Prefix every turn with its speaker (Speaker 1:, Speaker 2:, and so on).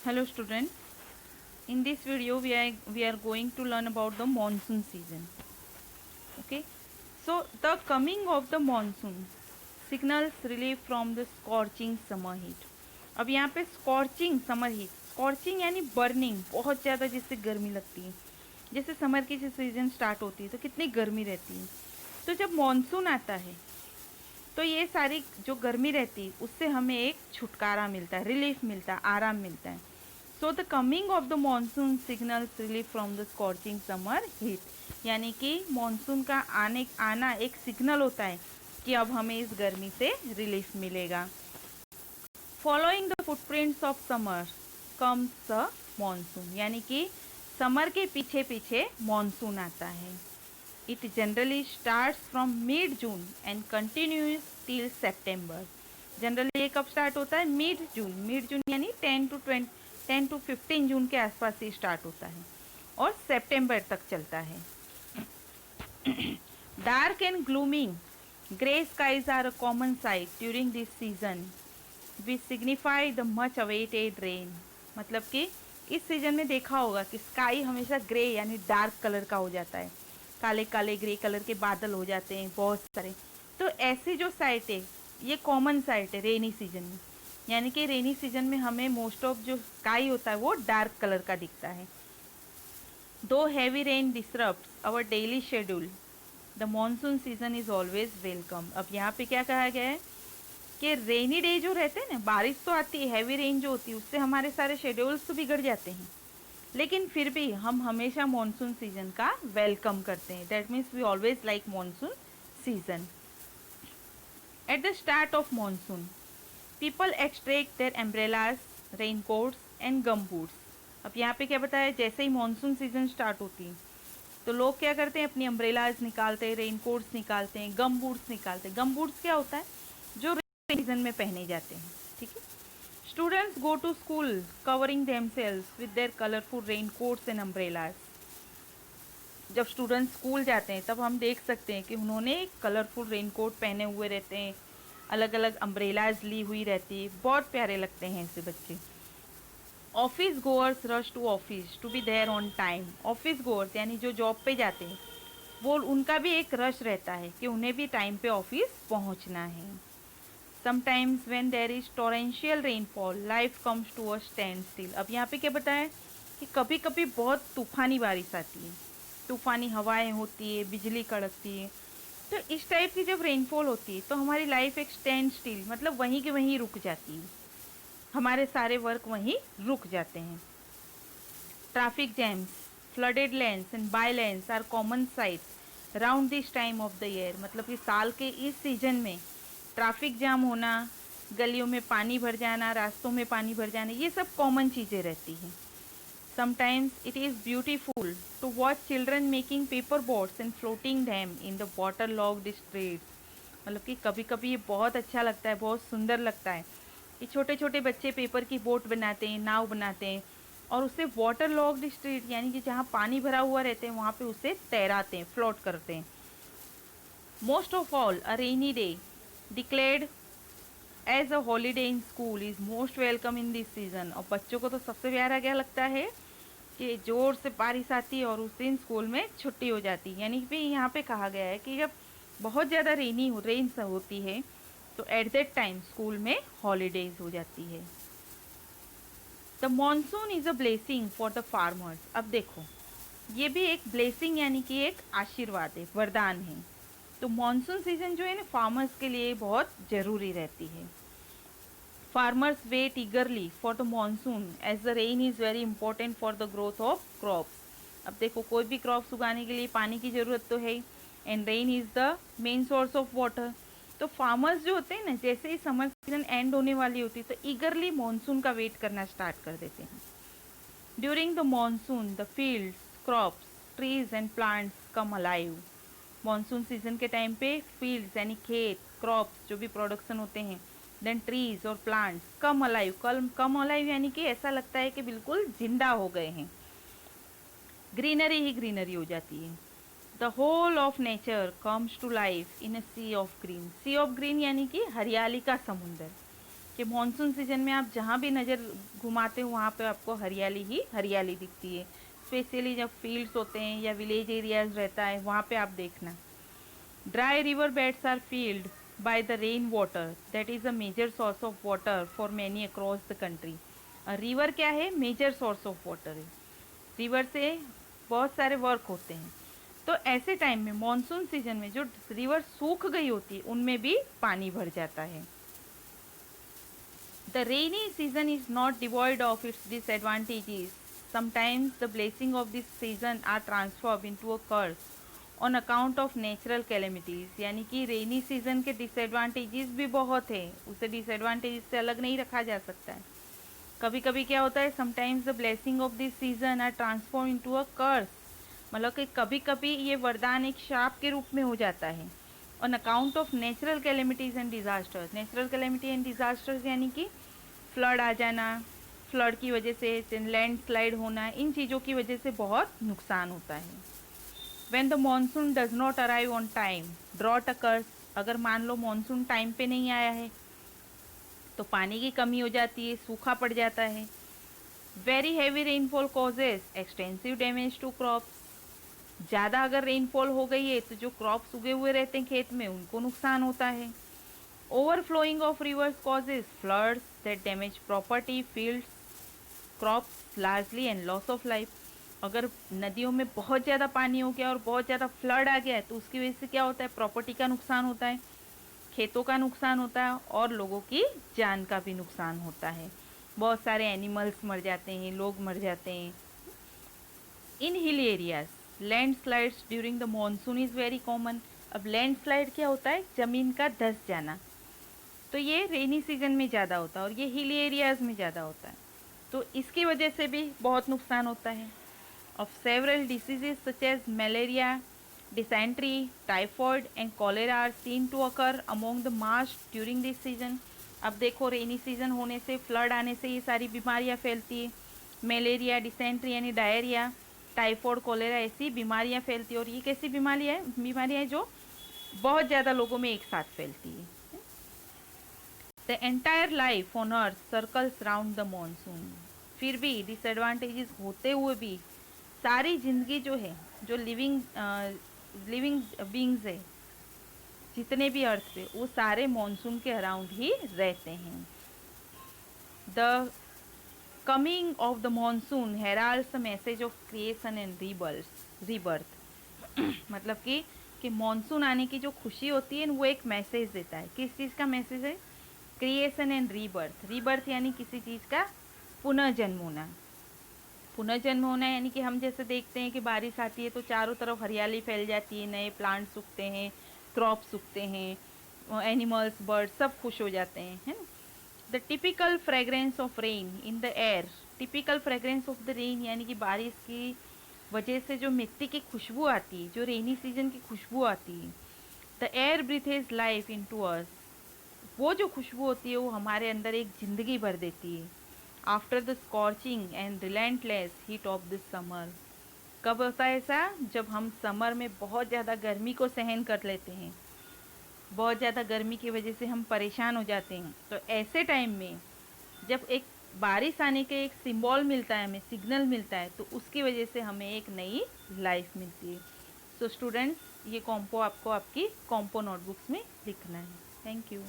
Speaker 1: Hello students, in this video we are going to learn about the monsoon season. Okay, so the coming of the monsoon signals relief from the scorching summer heat. अब यहाँ पे scorching summer heat, scorching यानी burning, बहुत ज़्यादा जिससे गर्मी लगती है. जैसे समर की सीजन स्टार्ट होती है तो कितनी गर्मी रहती है. तो जब मॉनसून आता है तो ये सारी जो गर्मी रहती है उससे हमें एक छुटकारा मिलता है, रिलीफ मिलता है, आराम मिलता है. So the coming of the monsoon signals relief from the scorching summer heat, यानी कि मानसून का आना एक सिग्नल होता है कि अब हमें इस गर्मी से रिलीफ मिलेगा. Following the footprints of summer comes the monsoon, यानी कि समर के पीछे पीछे मानसून आता है. It generally starts from mid June and continues till September. Generally ये कब स्टार्ट होता है? मिड जून यानी 10 to 15 जून के आसपास से स्टार्ट होता है और सितंबर तक चलता है. Dark and gloomy grey skies are a common sight during this season which signify the much awaited rain. मतलब कि इस सीजन में देखा होगा कि स्काई हमेशा ग्रे यानी डार्क कलर का हो जाता है, काले काले ग्रे कलर के बादल हो जाते हैं बहुत सारे. तो ऐसी जो साइट है ये कॉमन साइट है रेनी सीजन में, यानी कि रेनी सीजन में हमें मोस्ट ऑफ जो स्काई होता है वो डार्क कलर का दिखता है. Though heavy rain disrupts our daily schedule, the monsoon season is always welcome. अब यहाँ पे क्या कहा गया है कि रेनी डे जो रहते हैं ना, बारिश तो आती है, हैवी रेन जो होती है उससे हमारे सारे शेड्यूल्स तो बिगड़ जाते हैं, लेकिन फिर भी हम हमेशा मॉनसून सीजन का वेलकम करते हैं. That means we always like monsoon season. At the start of monsoon people extract their umbrellas, raincoats and gum boots. अब यहाँ पे क्या बताया, जैसे ही मॉनसून सीजन स्टार्ट होती है तो लोग क्या करते हैं, अपनी अम्ब्रेलाज निकालते हैं, रेनकोट्स निकालते हैं, गम बूट्स निकालते हैं. गम बूट्स क्या होता है? जो रेनी सीजन में पहने जाते हैं. ठीक है. Students go to school covering themselves with their colourful raincoats and umbrellas. जब स्टूडेंट्स स्कूल जाते हैं तब हम देख सकते हैं कि उन्होंने कलरफुल रेनकोट पहने हुए रहते हैं, अलग अलग अम्ब्रेलाज ली हुई रहती है, बहुत प्यारे लगते हैं ऐसे बच्चे. Office goers rush to office to be there on time. Office goers यानी जो जॉब पे जाते हैं वो उनका भी एक रश रहता है कि उन्हें भी टाइम पे ऑफिस पहुंचना है. Sometimes when there is torrential rainfall life comes to a standstill. अब यहाँ पे क्या बताया कि कभी कभी बहुत तूफानी बारिश आती है, तूफानी हवाएं होती है, बिजली कड़कती है. तो इस टाइप की जब रेनफॉल होती है तो हमारी लाइफ एक स्टैंड स्टिल, मतलब वहीं के वहीं रुक जाती है, हमारे सारे वर्क वहीं रुक जाते हैं. Traffic jams, flooded lanes and by lanes are common sights around this time of the year. मतलब कि साल के इस सीजन में ट्रैफिक जाम होना, गलियों में पानी भर जाना, रास्तों में पानी भर जाना, ये सब कॉमन चीज़ें रहती हैं. Sometimes it is beautiful to watch children making paper boats and floating them in the waterlogged streets. मतलब कि कभी कभी ये बहुत अच्छा लगता है, बहुत सुंदर लगता है कि छोटे छोटे बच्चे पेपर की बोट बनाते हैं, नाव बनाते हैं और उसे वाटर लॉग्ड स्ट्रीट यानी कि जहाँ पानी भरा हुआ रहते हैं वहाँ पे उसे तैराते हैं, फ्लोट करते हैं. Most of all a rainy day declared as a holiday in school is most welcome in this season. और बच्चों को तो सबसे प्यारा क्या लगता है कि जोर से बारिश आती है और उस दिन स्कूल में छुट्टी हो जाती है. यानी कि यहाँ पे कहा गया है कि जब बहुत ज़्यादा रेन होती है तो एट दैट टाइम स्कूल में हॉलीडेज हो जाती है. The monsoon is a blessing for the farmers. अब देखो ये भी एक ब्लेसिंग यानी कि एक आशीर्वाद है, वरदान है. तो मॉनसून सीजन जो है ना फार्मर्स के लिए बहुत ज़रूरी रहती है. Farmers wait eagerly for the monsoon as the rain is very important for the growth of crops. अब देखो कोई भी क्रॉप्स उगाने के लिए पानी की ज़रूरत तो है and rain is the main source of water. तो फार्मर्स जो होते हैं ना, जैसे ही समर सीजन एंड होने वाली होती है तो ईगरली मानसून का वेट करना स्टार्ट कर देते हैं. During the monsoon the fields, crops, trees and plants come alive. Monsoon season के टाइम पे फील्ड्स यानी खेत, क्रॉप्स जो भी प्रोडक्शन होते हैं, देन ट्रीज और प्लांट्स कम अलाइव. कम अलाइव यानी कि ऐसा लगता है कि बिल्कुल जिंदा हो गए हैं, ग्रीनरी ही ग्रीनरी हो जाती है. The whole of nature comes to life in a sea of green. Sea of green यानी कि हरियाली का समुंदर. कि मॉनसून सीजन में आप जहाँ भी नज़र घुमाते हो वहाँ पे आपको हरियाली ही हरियाली दिखती है। स्पेशली जब फील्ड्स होते हैं या विलेज एरियाज रहता है वहाँ पे आप देखना। Dry river beds are filled by the rainwater that is a major source of water for many across the country। River क्या है? मेजर सोर्स ऑफ वाटर है। रिवर से बहुत सारे वर्क होते हैं। तो ऐसे टाइम में मॉनसून सीजन में जो रिवर सूख गई होती है उनमें भी पानी भर जाता है। The rainy season is not devoid of its disadvantages. Sometimes the blessing of this season are transform into a curse on account of natural calamities. यानी कि रेनी सीजन के डिसएडवांटेजेस भी बहुत है, उसे डिसएडवांटेजेस से अलग नहीं रखा जा सकता है। कभी कभी क्या होता है, sometimes the blessing of this season are transform into a curse. मतलब कि कभी कभी ये वरदान एक शाप के रूप में हो जाता है। On account of natural calamities and disasters. Natural calamity and disasters यानी कि फ्लड आ जाना, फ्लड की वजह से लैंड स्लाइड होना, इन चीज़ों की वजह से बहुत नुकसान होता है। When the monsoon does not arrive on time, drought occurs। अगर मान लो मानसून टाइम पे नहीं आया है तो पानी की कमी हो जाती है, सूखा पड़ जाता है। Very heavy rainfall causes extensive damage to crops. ज़्यादा अगर रेनफॉल हो गई है तो जो क्रॉप्स उगे हुए रहते हैं खेत में उनको नुकसान होता है। Overflowing of reverse causes floods that damage property, fields, crops largely and loss of life. अगर नदियों में बहुत ज़्यादा पानी हो गया और बहुत ज़्यादा फ्लड आ गया है तो उसकी वजह से क्या होता है? प्रॉपर्टी का नुकसान होता है, खेतों का नुकसान होता है और लोगों की जान का भी नुकसान होता है। बहुत सारे एनिमल्स मर जाते हैं, लोग मर जाते हैं। In hill areas landslides during the monsoon is very common. अब लैंडस्लाइड क्या होता है? ज़मीन का धंस जाना। तो ये रेनी सीजन में ज़्यादा होता है और ये हिल एरियाज़ में ज़्यादा होता है, तो इसकी वजह से भी बहुत नुकसान होता है। of several diseases such as malaria, dysentery, typhoid and cholera are seen to occur among the marsh during this season। अब देखो रेनी सीजन होने से, फ्लड आने से ये सारी बीमारियाँ फैलती है। मलेरिया, डिसेंट्री यानी डायरिया, टाइफॉइड, कोलेरा ऐसी बीमारियाँ फैलती है। और ये कैसी बीमारियाँ हैं जो बहुत ज़्यादा लोगों में एक साथ फैलती है। The entire life on earth circles round the monsoon. फिर भी डिसएडवांटेजेस होते हुए भी सारी जिंदगी जो है, जो लिविंग बींग्स है जितने भी अर्थ पे, वो सारे मॉनसून के अराउंड ही रहते हैं। The coming of the monsoon heralds the message of creation and rebirth. मतलब कि मॉनसून आने की जो खुशी होती है वो एक मैसेज देता है। किस चीज़ का मैसेज है? Creation and rebirth. रीबर्थ यानी किसी चीज़ का पुनर्जन्म होना। पुनर्जन्म होना यानी कि हम जैसे देखते हैं कि बारिश आती है तो चारों तरफ हरियाली फैल जाती है, नए प्लांट्स उगते हैं, क्रॉप्स उगते हैं, एनिमल्स, बर्ड्स सब खुश हो जाते हैं, है ना। The typical fragrance of rain in the air. Typical fragrance of the rain यानी कि बारिश की वजह से जो मिट्टी की खुशबू आती है, जो रेनी सीजन की खुशबू आती है। The air breathes life into us. वो जो खुशबू होती है वो हमारे अंदर एक ज़िंदगी भर देती है। After the scorching and relentless heat of this summer. कब होता है ऐसा? जब हम समर में बहुत ज़्यादा गर्मी को सहन कर लेते हैं, बहुत ज़्यादा गर्मी की वजह से हम परेशान हो जाते हैं। तो ऐसे टाइम में जब एक बारिश आने के एक सिंबल मिलता है, हमें सिग्नल मिलता है, तो उसकी वजह से हमें एक नई लाइफ मिलती है। सो स्टूडेंट्स, ये कॉम्पो आपको आपकी कॉम्पो नोटबुक्स में लिखना है। Thank you.